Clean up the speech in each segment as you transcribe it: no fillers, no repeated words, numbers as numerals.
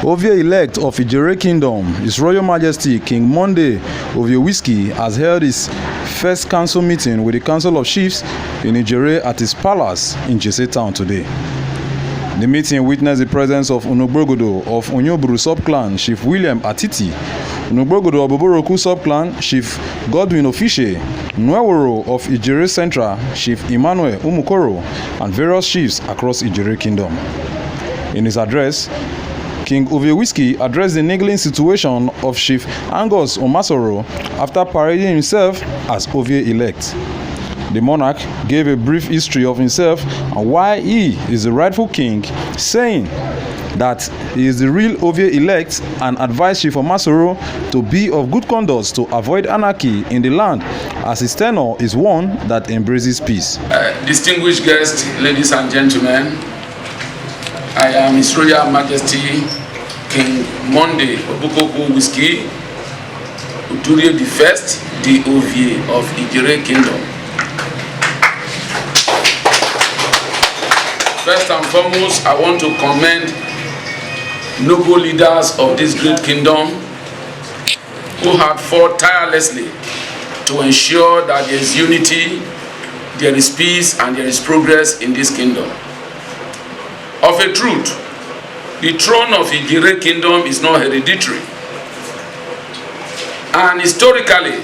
Ovie-elect of Ijere Kingdom, His Royal Majesty King Monday Ovie-Whiskey has held his first council meeting with the Council of Chiefs in Ijere at his palace in Jese Town today. The meeting witnessed the presence of Unogbogodo of Onyoburu subclan Chief William Atiti, Unogbogodo of Oboroku subclan Chief Godwin Ofishe, Nweworo of Ijere Central Chief Emmanuel Umukoro, and various chiefs across Ijere Kingdom. In his address, King Ovie-Whiskey addressed the niggling situation of Chief Angus Omasoro after parading himself as Ovie-elect. The monarch gave a brief history of himself and why he is the rightful king, saying that he is the real Ovie-elect and advised Chief Omasoro to be of good conduct to avoid anarchy in the land, as his tenure is one that embraces peace. Distinguished guests, ladies and gentlemen, I am His Royal Majesty King Monday Ovie-Whiskey Uturie I, the Ovie of Ijere Kingdom. First and foremost, I want to commend noble leaders of this great kingdom who have fought tirelessly to ensure that there is unity, there is peace, and there is progress in this kingdom. Of a truth, the throne of Ijere Kingdom is not hereditary. And historically,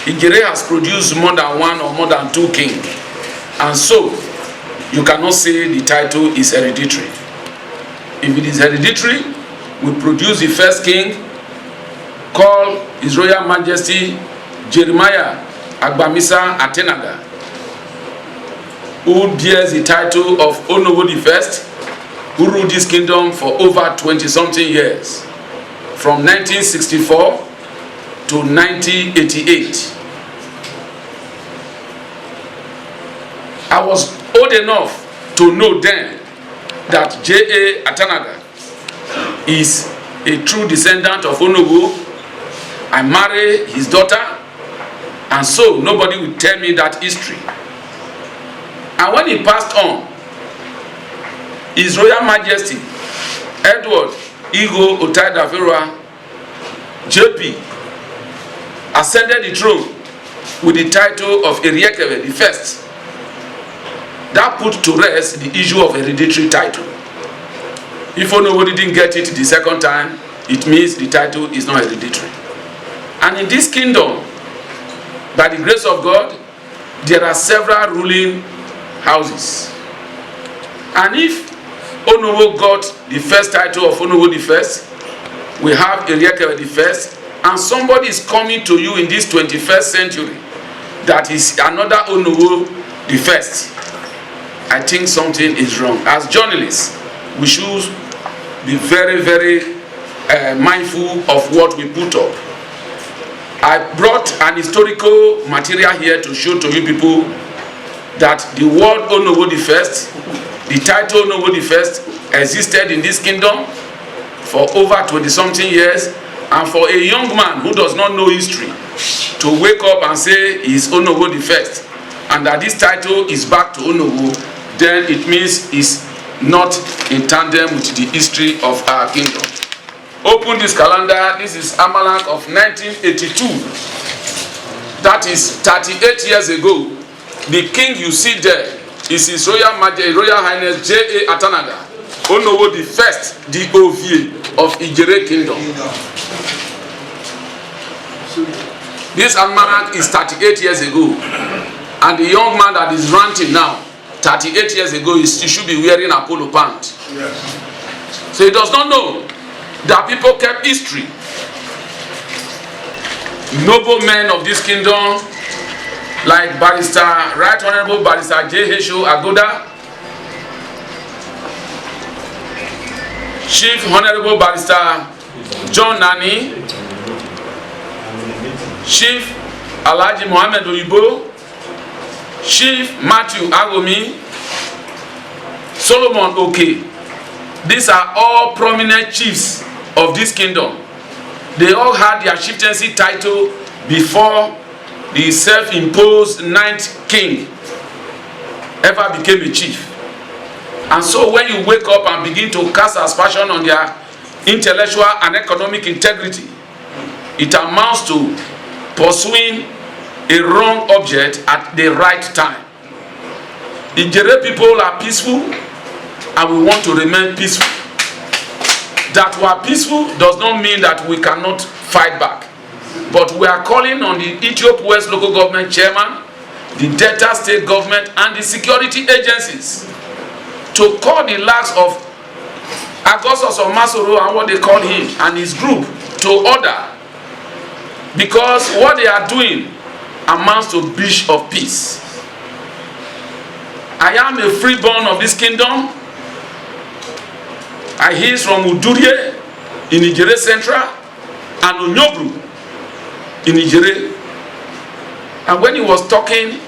Ijere has produced more than one or more than two kings. And so, you cannot say the title is hereditary. If it is hereditary, we produce the first king called His Royal Majesty Jeremiah Agbamisa Atenaga, who bears the title of Onowu I, who ruled this kingdom for over 20-something years, from 1964 to 1988. I was old enough to know then that J.A. Atanaga is a true descendant of Onowu. I married his daughter, and so nobody would tell me that history. And when he passed on, His Royal Majesty Edward Igo Otaidafewa JP ascended the throne with the title of Eriekebe I. That put to rest the issue of hereditary title. If Onowu didn't get it the second time, it means the title is not hereditary. And in this kingdom, by the grace of God, there are several ruling houses. And if Onowu got the first title of Onowu I, we have Eriekebe I, and somebody is coming to you in this 21st century that is another Onowu I, I think something is wrong. As journalists, we should be very, very mindful of what we put up. I brought an historical material here to show to you people that the word Onowu I, the title Onowu I, existed in this kingdom for over 20-something years, and for a young man who does not know history to wake up and say he is Onowu I, and that this title is back to Onowu, then it means it's not in tandem with the history of our kingdom. Open this calendar. This is Almanac of 1982. That is 38 years ago. The king you see there is His Royal Highness J.A. Atanaga, Onowu I, the Ovie of Ijere Kingdom. This almanac is 38 years ago, and the young man that is ranting now, 38 years ago, he should be wearing a polo pant. Yes. So he does not know that people kept history. Noble men of this kingdom, like Right Honorable Barrister J.H.O. Agoda, Chief Honorable Barrister John Nani, Chief Alhaji Mohammed Oyibo, Chief Matthew Agomi, Solomon Oke. These are all prominent chiefs of this kingdom. They all had their chieftaincy title before the self-imposed ninth king ever became a chief. And so when you wake up and begin to cast aspersion on their intellectual and economic integrity. It amounts to pursuing a wrong object at the right time. The Ijere people are peaceful and we want to remain peaceful. That we are peaceful does not mean that we cannot fight back. But we are calling on the Ethiopia West local government chairman, the Delta state government and the security agencies to call the likes of Augustus of Masoro and what they call him and his group to order, because what they are doing amounts to breach of peace. I am a freeborn of this kingdom. I hail from Udurie in Ijere Central and Onyobru in Ijere. And when he was talking,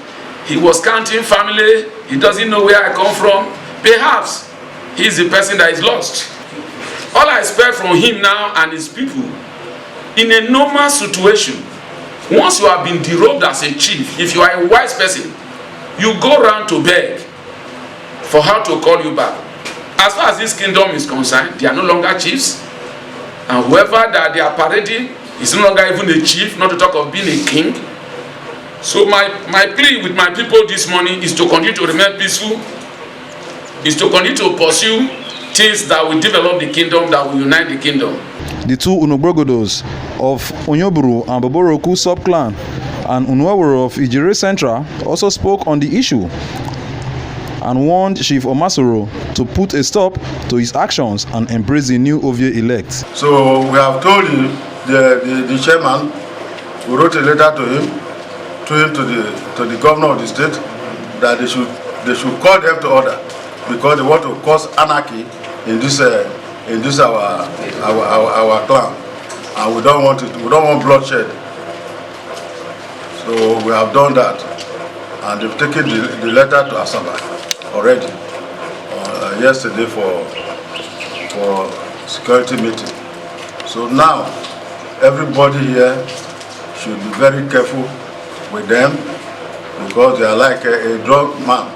he was counting family. He doesn't know where I come from. Perhaps he is the person that is lost. All I expect from him now and his people, in a normal situation, once you have been derobed as a chief, if you are a wise person, you go around to beg for how to call you back. As far as this kingdom is concerned, they are no longer chiefs, and whoever that they are parading is no longer even a chief, not to talk of being a king. So my plea with my people this morning is to continue to remain peaceful, is to continue to pursue things that will develop the kingdom, that will unite the kingdom. The two Unogbogodos of Onyoburu and Boboroku sub-clan and Unwawuru of Ijere Central also spoke on the issue and warned Chief Omasoro to put a stop to his actions and embrace the new Ovie elect. So we have told him, the chairman, we wrote a letter to him to the governor of the state that they should call them to order because they want to cause anarchy in this our clan, and we don't want it. We don't want bloodshed. So we have done that, and they've taken the letter to Asaba already yesterday for security meeting. So now everybody here should be very careful with them because they are like a drunk man.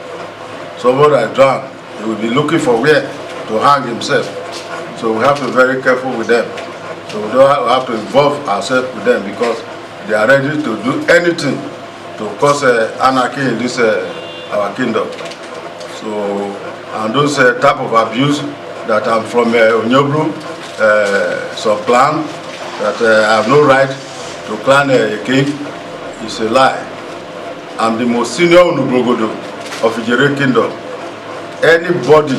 Somebody that is drunk, he will be looking for where to hang himself. So we have to be very careful with them. So we don't have to involve ourselves with them because they are ready to do anything to cause anarchy in this our kingdom. So, and those type of abuse that I'm from Onyoburu, some clan, that I have no right to clan a king, is a lie. I'm the most senior Unogbogodo of Ijere Kingdom. Anybody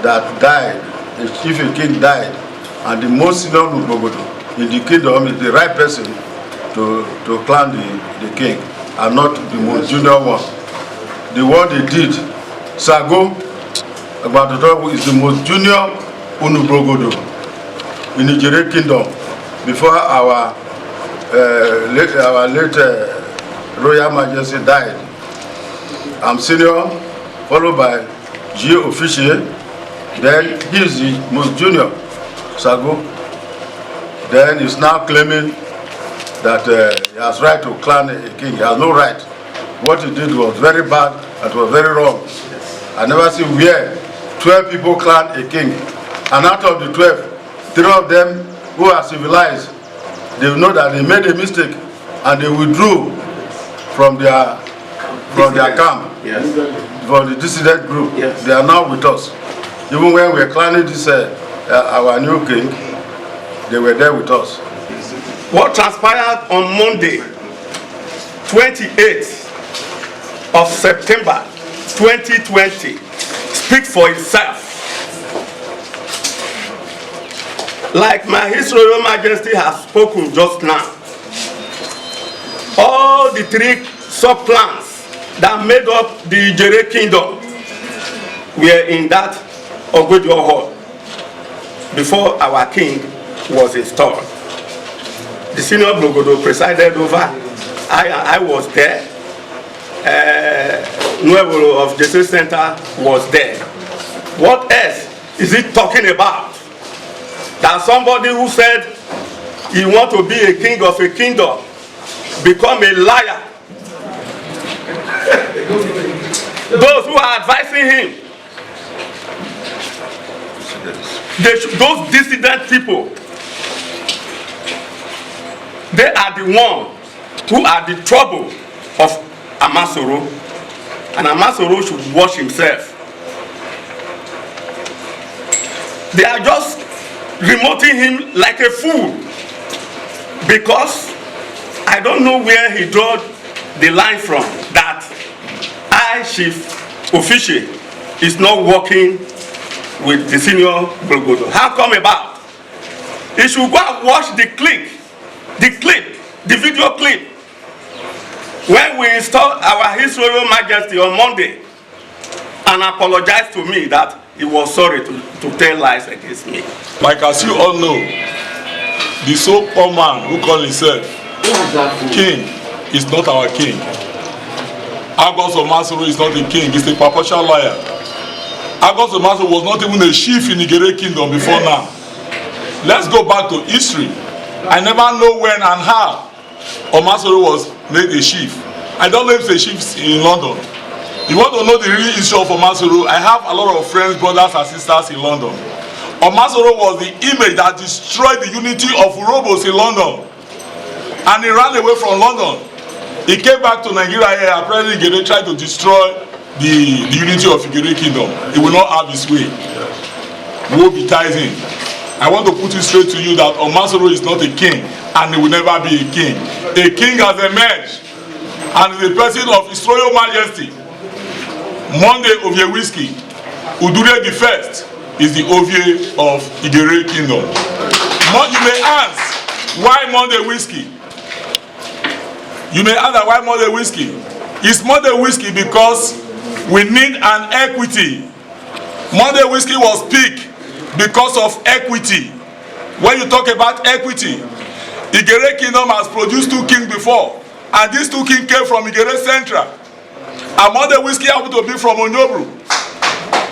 that died, if a king died, and the most senior Unogbogodo in the kingdom is the right person to clan the king, and not the most junior one. The one they did, Sago Agbadodo is the most junior Unogbogodo in the Ijere Kingdom before our late Royal Majesty died. I'm senior, followed by G. Officier. Then he is the most junior, Sago. Then he's now claiming that he has right to clan a king. He has no right. What he did was very bad. It was very wrong. I never see where 12 people clan a king, and out of the 12, 3 of them who are civilized, they know that they made a mistake and they withdrew from their camp. Yes. For the dissident group. Yes. They are now with us. Even when we are clanning this our new king, they were there with us. What transpired on Monday, 28th of September 2020, speaks for itself. Like His Royal Majesty has spoken just now, all the 3 sub-clans that made up the Ijere Kingdom were in that Ogwejo Hall before our king was installed. The senior Blogodo presided over. I was there. Nuevolo of Jesse Center was there. What else is it talking about? That somebody who said he want to be a king of a kingdom become a liar. Those who are advising him those dissident people, they are the ones who are the trouble of Amasoro, and Amasoro should wash himself. They are just remoting him like a fool, because I don't know where he drew the line from that Chief Official is not working with the senior Golgodo. How come about? He should go and watch the video clip, when we installed our His Royal Majesty on Monday, and apologized to me that he was sorry to tell lies against me. Like as you all know, the so-called man who calls himself king is not our king. Agos Omasoro is not a king, he's a perpetual liar. Agos Omasoro was not even a chief in the Igere kingdom before now. Let's go back to history. I never know when and how Omasoro was made a chief. I don't know if the chiefs in London. You want to know the real issue of Omasoro? I have a lot of friends, brothers and sisters in London. Omasoro was the image that destroyed the unity of Urhobos in London. And he ran away from London. He came back to Nigeria here, apparently Igere tried to destroy the unity of Igere kingdom. He will not have his way. Woe betide him. I want to put it straight to you that Omasoro is not a king, and he will never be a king. A king has emerged, and is the person of His Royal Majesty Monday Ovie Udure the First is the Ovie of Igere kingdom. You may ask, why Monday Whiskey? You may ask why Monday Whiskey? It's Monday Whiskey because we need an equity. Monday Whiskey was picked because of equity. When you talk about equity, Igere kingdom has produced 2 kings before, and these 2 kings came from Igere Central. And Monday Whiskey happened to be from Onyobru.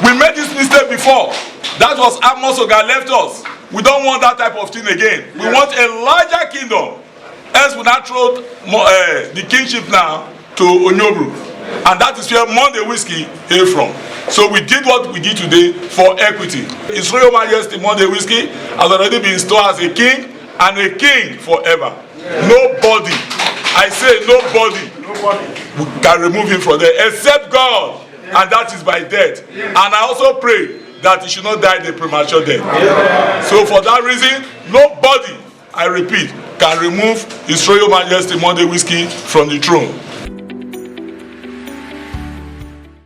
We made this mistake before. That was Amos Oga left us. We don't want that type of thing again. We want a larger kingdom. Else we now throw the kingship now to Onyobru. And that is where Monday Whiskey came from. So we did what we did today for equity. His Royal Majesty Monday Whiskey has already been installed as a king, and a king forever. Nobody, I say nobody, can remove him from there except God, and that is by death. And I also pray that he should not die the premature death. So for that reason, nobody, I repeat, can remove His Royal Majesty Monday Whiskey from the throne.